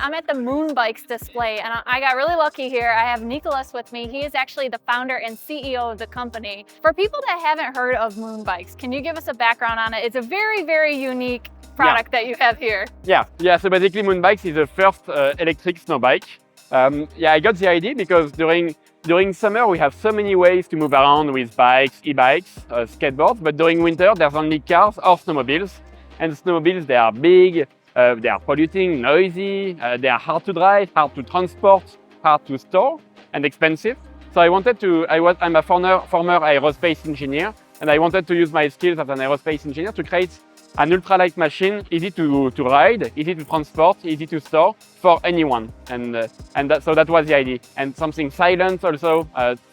I'm at the Moonbikes display, and I got really lucky here. I have Nicolas with me. He is actually the founder and CEO of the company. For people that haven't heard of Moonbikes, can you give us a background on it? It's a very, very unique product that you have here. So basically Moonbikes is the first electric snow bike. I got the idea because during summer we have so many ways to move around with bikes, e-bikes, skateboards, but during winter there's only cars or snowmobiles. And snowmobiles, they are big, they are polluting, noisy, they are hard to drive, hard to transport, hard to store, and expensive. So I'm a former aerospace engineer, and I wanted to use my skills as an aerospace engineer to create an ultralight machine, easy to ride, easy to transport, easy to store for anyone. So that was the idea. And something silent also,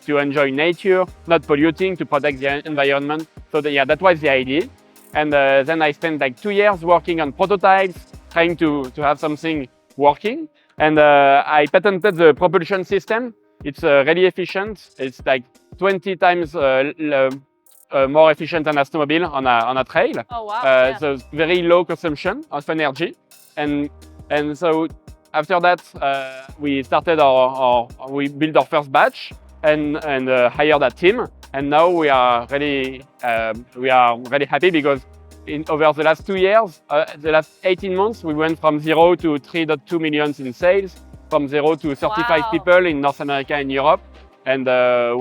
to enjoy nature, not polluting, to protect the environment. So that was the idea. And then I spent like 2 years working on prototypes, trying to have something working. And I patented the propulsion system. It's really efficient. It's like 20 times more efficient than a snowmobile on a trail. Oh, wow. So very low consumption of energy. And so after that, we started we built our first batch and hired a team. And now we are really happy because over the last 2 years, the last 18 months, we went from 0 to 3.2 million in sales, from 0 to 35 people in North America and Europe. And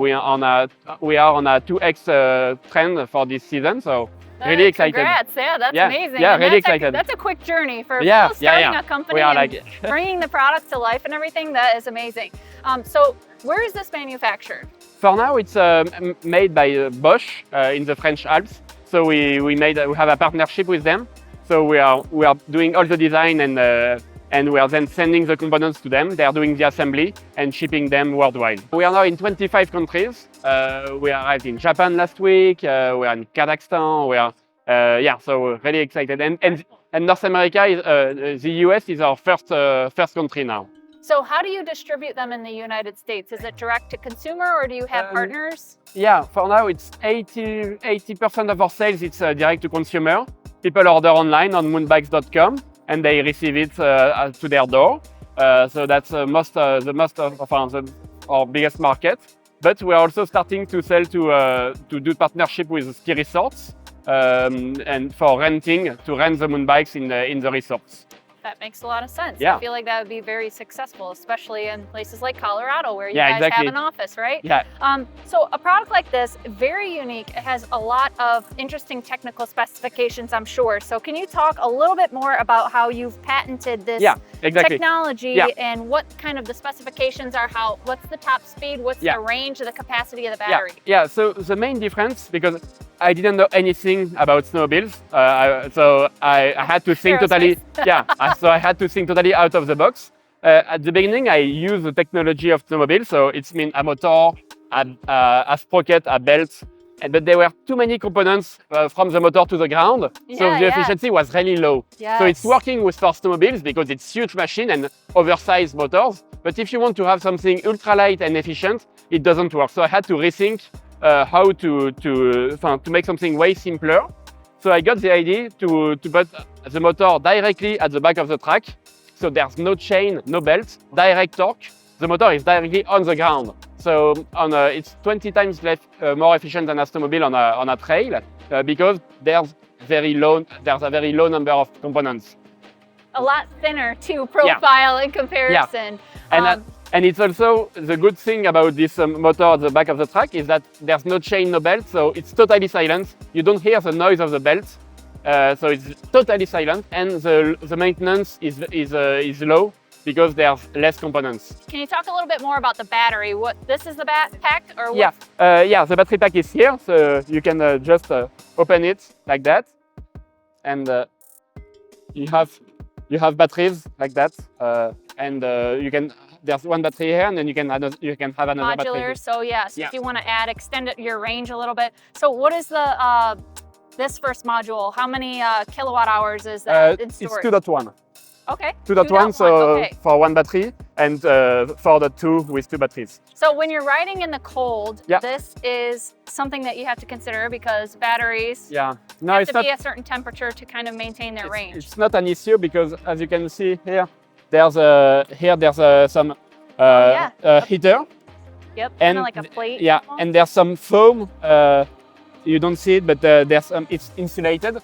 we are on a 2x trend for this season. So really excited. Congrats! Yeah, that's amazing. Yeah, really excited. That's a quick journey for people starting a company and bringing the product to life and everything. That is amazing. So where is this manufactured? For now, it's made by Bosch in the French Alps. So we have a partnership with them. So we are doing all the design and we are then sending the components to them. They are doing the assembly and shipping them worldwide. We are now in 25 countries. We arrived in Japan last week. We are in Kazakhstan. We are so really excited. And North America, the US is our first country now. So how do you distribute them in the United States? Is it direct to consumer or do you have partners? Yeah, for now it's 80% of our sales, it's direct to consumer. People order online on moonbikes.com and they receive it to their door. So that's our biggest market. But we're also starting to sell to do partnership with ski resorts and for renting, to rent the Moonbikes in the resorts. That makes a lot of sense. Yeah. I feel like that would be very successful, especially in places like Colorado where you guys have an office, right? Yeah. So a product like this, very unique. It has a lot of interesting technical specifications, I'm sure. So can you talk a little bit more about how you've patented this technology and what kind of the specifications are? What's the top speed? What's the range of the capacity of the battery? Yeah. So the main difference, because I didn't know anything about snowmobiles, so I had to think totally. So I had to think totally out of the box. At the beginning, I used the technology of snowmobile, so it's mean a motor, a sprocket, a belt, but there were too many components from the motor to the ground, so the efficiency was really low. Yes. So it's working with for snowmobiles because it's huge machine and oversized motors. But if you want to have something ultralight and efficient, it doesn't work. So I had to rethink how to make something way simpler. So I got the idea to put the motor directly at the back of the track. So there's no chain, no belt, direct torque. The motor is directly on the ground. So it's 20 times more efficient than a snowmobile on a trail because there's a very low number of components. A lot thinner too, profile in comparison. Yeah. And it's also the good thing about this motor at the back of the track is that there's no chain, no belt, so it's totally silent. You don't hear the noise of the belt, so it's totally silent, and the maintenance is low because there's less components. Can you talk a little bit more about the battery? This is the pack, or what? Yeah, the battery pack is here, so you can just open it like that, and you have batteries like that, and you can. There's one battery here, and then you can have another battery. Modular, so if you want to extend your range a little bit. So what is this first module? How many kilowatt hours is that in storage? It's 2.1. Okay. 2.1, so for one battery, and for the two with two batteries. So when you're riding in the cold, this is something that you have to consider because batteries have to be a certain temperature to kind of maintain their range. It's not an issue because, as you can see here, there's some heater. Yep, and kind of like a plate. Yeah, almost. And there's some foam. You don't see it, but there's it's insulated.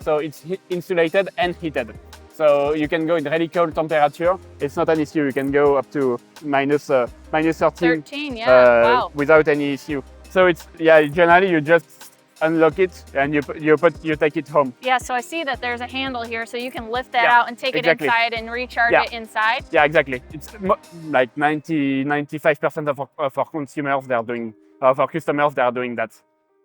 So it's insulated and heated. So you can go in really cold temperature. It's not an issue. You can go up to minus 13. Wow. Without any issue. So it's generally you just unlock it and you take it home. Yeah. So I see that there's a handle here, so you can lift that out and take it inside and recharge it inside. Yeah, exactly. It's like 95% of our consumers they are doing, of our customers they are doing that.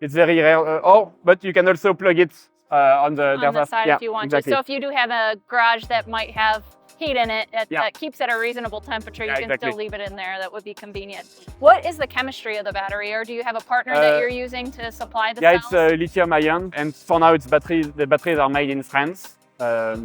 It's very rare. But you can also plug it on the side if you want to. So if you do have a garage that might have heat in it that keeps at a reasonable temperature, you can still leave it in there. That would be convenient. What is the chemistry of the battery, or do you have a partner that you're using to supply the cells? Yeah, it's lithium-ion, and for now it's batteries. The batteries are made in France, we are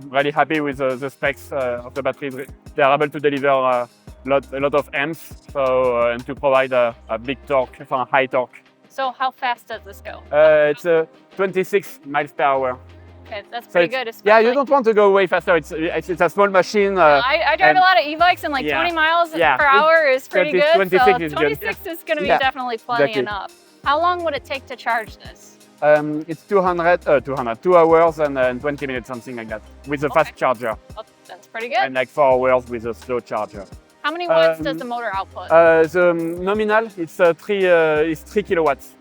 really happy with the specs of the batteries. They are able to deliver a lot of amps, and to provide a big torque, a high torque. So how fast does this go? It's 26 miles per hour. Okay, that's pretty good. Yeah, you don't want to go way faster. It's a small machine. I drive a lot of e-bikes, and 20 miles per hour is pretty good. 26 so 26 is going to be definitely plenty enough. How long would it take to charge this? It's 2 hours and 20 minutes, something like that, with a fast charger. Well, that's pretty good. And like 4 hours with a slow charger. How many watts does the motor output? The nominal is 3 kilowatts.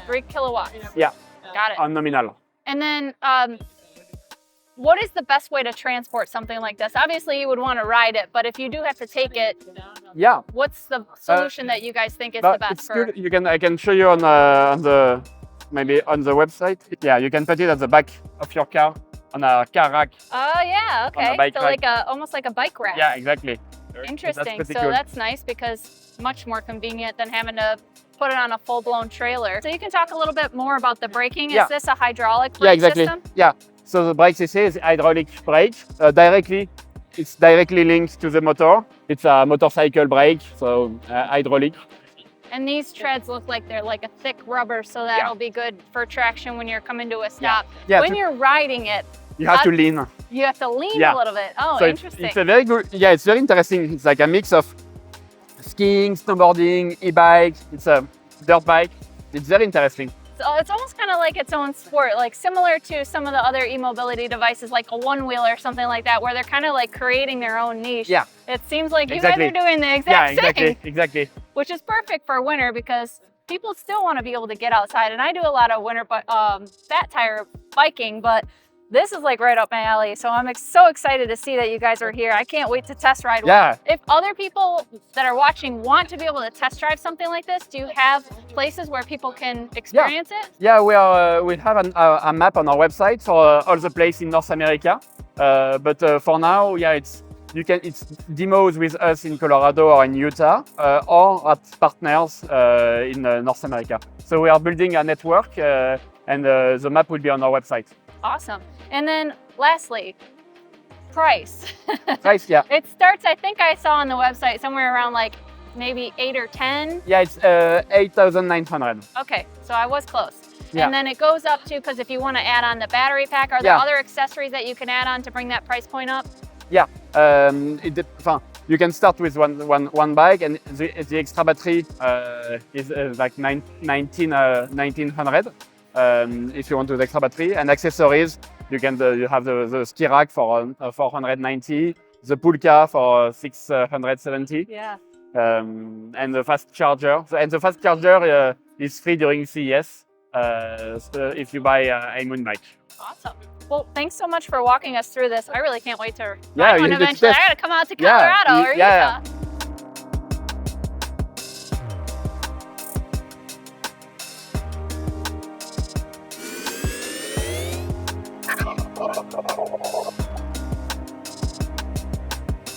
3 kilowatts. Yeah. Got it. On nominal. And then, what is the best way to transport something like this? Obviously, you would want to ride it, but if you do have to take it, what's the solution that you guys think is the best? It's good. I can show you on the website. Yeah, you can put it at the back of your car on a car rack. Oh yeah, okay. So like almost like a bike rack. Yeah, exactly. Interesting. So that's nice because much more convenient than having to put it on a full-blown trailer. So you can talk a little bit more about the braking. Is this a hydraulic brake system? Yeah. So the brake system is hydraulic brake. It's directly linked to the motor. It's a motorcycle brake, so hydraulic. And these treads look like they're like a thick rubber, so that'll be good for traction when you're coming to a stop. When you're riding it, you have to lean. You have to lean a little bit. Oh, so interesting. It's a very good. Yeah, it's very interesting. It's like a mix of skiing, snowboarding, e-bike. It's a dirt bike. It's very interesting. So it's almost kind of like its own sport, like similar to some of the other e-mobility devices, like a one-wheel or something like that, where they're kind of like creating their own niche. Yeah. It seems like you guys are doing the exact same. Exactly. Which is perfect for winter because people still want to be able to get outside. And I do a lot of winter fat tire biking, but this is like right up my alley. So I'm so excited to see that you guys are here. I can't wait to test ride one. Yeah. If other people that are watching want to be able to test drive something like this, do you have places where people can experience it? Yeah, we have a map on our website for all the places in North America. But for now, it's demos with us in Colorado or in Utah or at partners in North America. So we are building a network and the map will be on our website. Awesome. And then lastly, price. Price, yeah. It starts, I think I saw on the website, somewhere around like maybe 8 or 10. Yeah, it's 8,900. Okay, so I was close. Yeah. And then it goes up to, because if you want to add on the battery pack, are there other accessories that you can add on to bring that price point up? Yeah, you can start with one bike, and the extra battery is like 1,900. If you want to the extra battery and accessories, you have the ski rack for 490, the Pulka for 670. Yeah. And the fast charger. And the fast charger is free during CES if you buy a Moonbike. Awesome. Well, thanks so much for walking us through this. I really can't wait to ride one eventually. I gotta come out to Colorado or Utah.